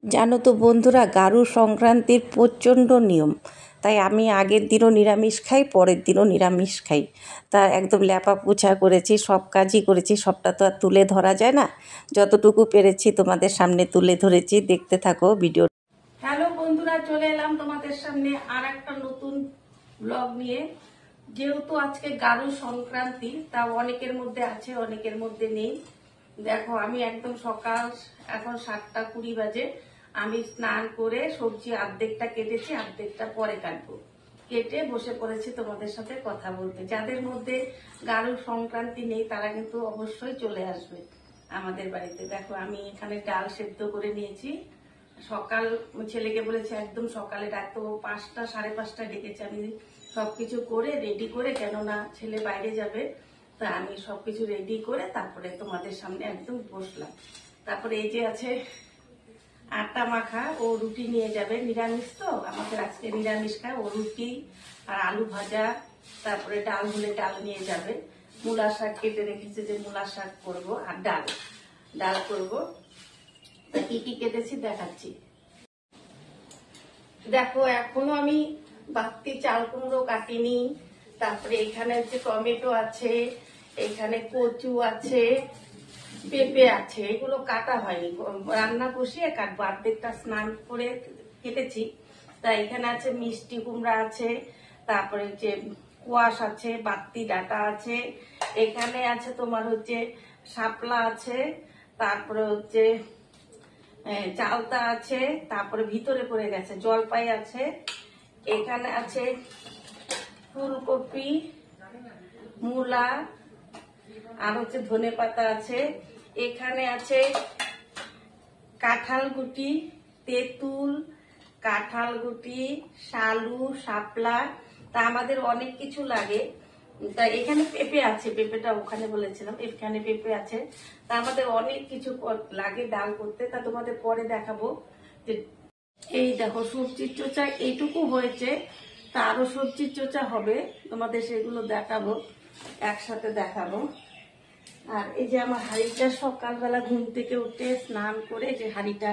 জানো তো বন্ধুরা, গারু সংক্রান্তির প্রচণ্ড নিয়ম। তাই আমি আগের দিনও নিরামিষ খাই, পরের দিনও নিরামিষ খাই। তা একদম ল্যাপা পোছা করেছি, সব কাজই করেছি। সবটা তো আর তুলে ধরা যায় না, যতটুকু পেরেছি তোমাদের সামনে তুলে ধরেছি। দেখতে থাকো ভিডিও। হ্যালো বন্ধুরা, চলে এলাম তোমাদের সামনে আর একটা নতুন ব্লগ নিয়ে। যেহেতু আজকে গারু সংক্রান্তি, তা অনেকের মধ্যে আছে, অনেকের মধ্যে নেই। দেখো আমি একদম সকাল, এখন 7:20 বাজে। আমি স্নান করে সবজি অর্ধেকটা কেটেছি, অর্ধেকটা পরে কাটবো। কেটে বসে পড়েছি তোমাদের সাথে কথা বলতে। যাদের মধ্যে গারু সংক্রান্তি নেই তারা কিন্তু অবশ্যই চলে আসবে আমাদের বাড়িতে। দেখো আমি এখানে ডাল সেদ্ধ করে নিয়েছি। সকাল ছেলেকে বলেছে একদম সকালে ডাকতো, 5টা 5:30 ডেকেছে। আমি সবকিছু করে রেডি করে, কেননা ছেলে বাইরে যাবে, তা আমি সবকিছু রেডি করে তারপরে তোমাদের সামনে একদম বসলাম। তারপরে এই যে আছে আটা মাখা, ও রুটি নিয়ে যাবে, নিরামিষ তো আমাদের আজকে নিরামিষ খায়। ও রুটি আর আলু ভাজা, তারপরে ডাল হলে ডাল নিয়ে যাবে। মূলা শাক কেটে রেখেছে, যে মূলা শাক করবো, আর ডাল করবো। তা কি কি কেটেছি দেখাচ্ছি। দেখো এখনো আমি বাড়তি চাল কুমড়ো কাটিনি। তারপরে এখানে হচ্ছে টমেটো আছে, এখানে কচু আছে, পেঁপে আছে, এগুলো কাটা হয়নি। রান্না বসিয়ে কাটবো, অর্ধেকটা স্নান করে কেটেছি। তা এখানে আছে মিষ্টি কুমড়া আছে, তারপরে হচ্ছে কোয়াশ আছে, বাত্তি ডাটা আছে, এখানে আছে তোমার হচ্ছে শাপলা আছে, তারপরে হচ্ছে চালতা আছে, তারপরে ভিতরে পড়ে গেছে জলপাই আছে, এখানে আছে ফুলকপি, মূলা, আর হচ্ছে ধনেপাতা আছে, এখানে আছে কাঁঠাল গুটি, তেঁতুল, কাঁঠাল গুটি, শালু, শাপলা। তা আমাদের অনেক কিছু লাগে। তা এখানে পেঁপে আছে, পেঁপেটা ওখানে বলেছিলাম, এখানে পেঁপে আছে। তা আমাদের অনেক কিছু লাগে ডাল করতে। তা তোমাদের পরে দেখাবো। যে এই দেখো সবজির চোচা এইটুকু হয়েছে, তা আরো সবজির চোচা হবে, তোমাদের সেগুলো দেখাবো, একসাথে দেখাবো। আর এই যে আমার হাঁড়িটা সকালবেলা ঘুম থেকে উঠে স্নান করে যে হাঁড়িটা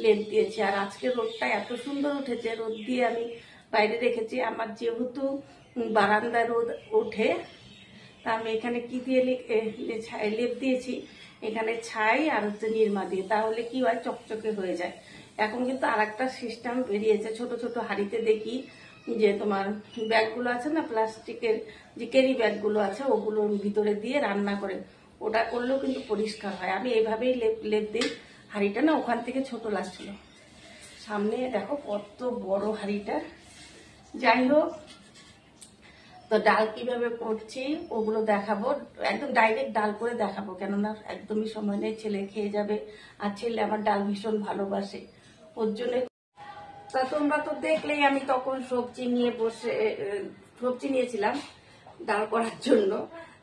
লেপ দিয়েছি। আর আজকে রোদটা এত সুন্দর উঠেছে, রোদ দিয়ে আমি বাইরে রেখেছি। আমার যেহেতু বারান্দায় রোদ ওঠে, তা আমি এখানে কি দিয়ে লেপ দিয়েছি, এখানে ছাই আর হচ্ছে নিরমা দিয়ে, তাহলে কি হয়, চকচকে হয়ে যায়। এখন কিন্তু আর একটা সিস্টেম বেরিয়েছে, ছোট ছোট হাঁড়িতে দেখি যে তোমার ব্যাগগুলো আছে না, প্লাস্টিকের যে ক্যারি ব্যাগগুলো আছে, ওগুলো ভিতরে দিয়ে রান্না করে, ওটা করলেও কিন্তু পরিষ্কার হয়। আমি এইভাবেই লেপ দিই। হাঁড়িটা না ওখান থেকে ছোট লাগছিল, সামনে দেখো কত বড় হাঁড়িটা। যাই হোক, তো ডাল কিভাবে করছি ওগুলো দেখাবো, একদম ডাইরেক্ট ডাল করে দেখাবো, কেননা একদমই সময় নেই, ছেলে খেয়ে যাবে। আর ছেলে আমার ডাল ভীষণ ভালোবাসে, ওর জন্য। তা তোমরা তো দেখলেই, আমি তখন সবজি নিয়েছিলাম ডাল করার জন্য।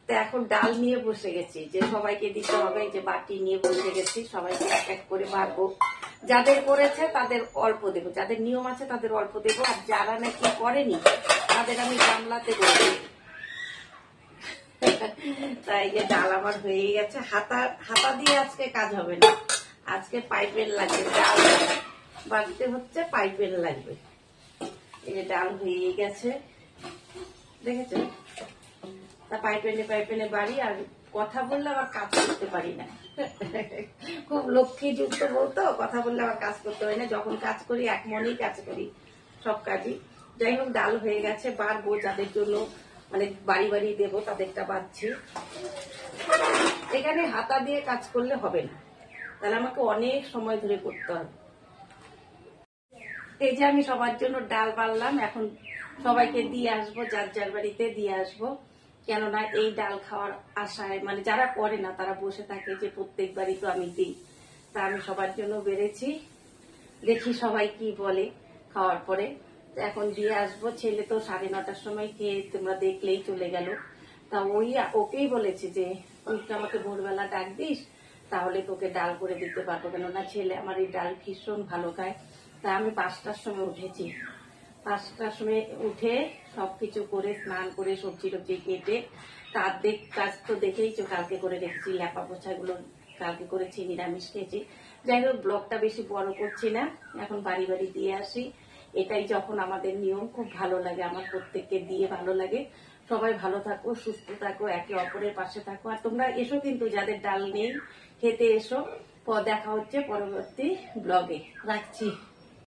তো এখন ডাল নিয়ে বসে গেছি, যে সবাইকে দিতে হবে, যে বাটি নিয়ে বসে গেছি, সবাইকে এক এক করে বাড়বো। যাদের করেছে তাদের অল্প দেবো, যাদের নিয়ম আছে তাদের অল্প দেবো, আর যারা নাকি করেনি তাদের আমি গামলাতে দেবো। তাই যে ডাল আমার হয়ে গেছে। হাতা দিয়ে আজকে কাজ হবে না, আজকে পাইপের লাগবে, ডাল বাড়তে হচ্ছে, পাইপের লাগবে। এই যে ডাল হয়ে গেছে, দেখেছো? তা পাইপেনে বাড়ি। আর কথা বললে আবার কাজ করতে পারি না, খুব লক্ষ্মী যুক্ত বলতো, কথা বললে আবার কাজ করতে পারি না। যখন কাজ করি এক মনেই কাজ করি, সব কাজই। যাই হোক, ডাল হয়ে গেছে, বাড়বো। যাদের জন্য মানে বাড়ি বাড়ি দেবো তাদেরটা বাড়ছি। এখানে হাতা দিয়ে কাজ করলে হবে না, তাহলে আমাকে অনেক সময় ধরে করতে হবে। এই যে আমি সবার জন্য ডাল বাড়লাম, এখন সবাইকে দিয়ে আসবো, যার যার বাড়িতে দিয়ে আসবো। কেননা এই ডাল খাওয়ার আশায়, মানে যারা করে না তারা বসে থাকে যে প্রত্যেকবারই তো আমি দিই। তা আমি সবার জন্য বেড়েছি, দেখি সবাই কি বলে খাওয়ার পরে। এখন দিয়ে আসবো। ছেলে তো 9:30টার সময় খেয়ে তোমরা দেখলেই চলে গেল। তা ওকেই বলেছে যে তুই আমাকে ভোরবেলা ডাক দিস, তাহলে তোকে ডাল করে দিতে পারবো, কেননা ছেলে আমার এই ডাল ভীষণ ভালো খায়। তা আমি 5টার সময় উঠেছি, 5টার সময় উঠে সবকিছু করে স্নান করে সবজি টবজি কেটে, তার কাজ তো দেখেইছো, কালকে করে রেখেছি ল্যাপা পোছাগুলো, কালকে করেছি, নিরামিষ খেয়েছি। যাই হোক, ব্লগটা বেশি বড় করছি না, এখন বাড়ি বাড়ি দিয়ে আসি। এটাই যখন আমাদের নিয়ম, খুব ভালো লাগে আমার, প্রত্যেককে দিয়ে ভালো লাগে। সবাই ভালো থাকো, সুস্থ থাকো, একে অপরের পাশে থাকো। আর তোমরা এসো কিন্তু, যাদের ডাল নেই খেতে এসো। দেখা হচ্ছে পরবর্তী ব্লগে। রাখছি।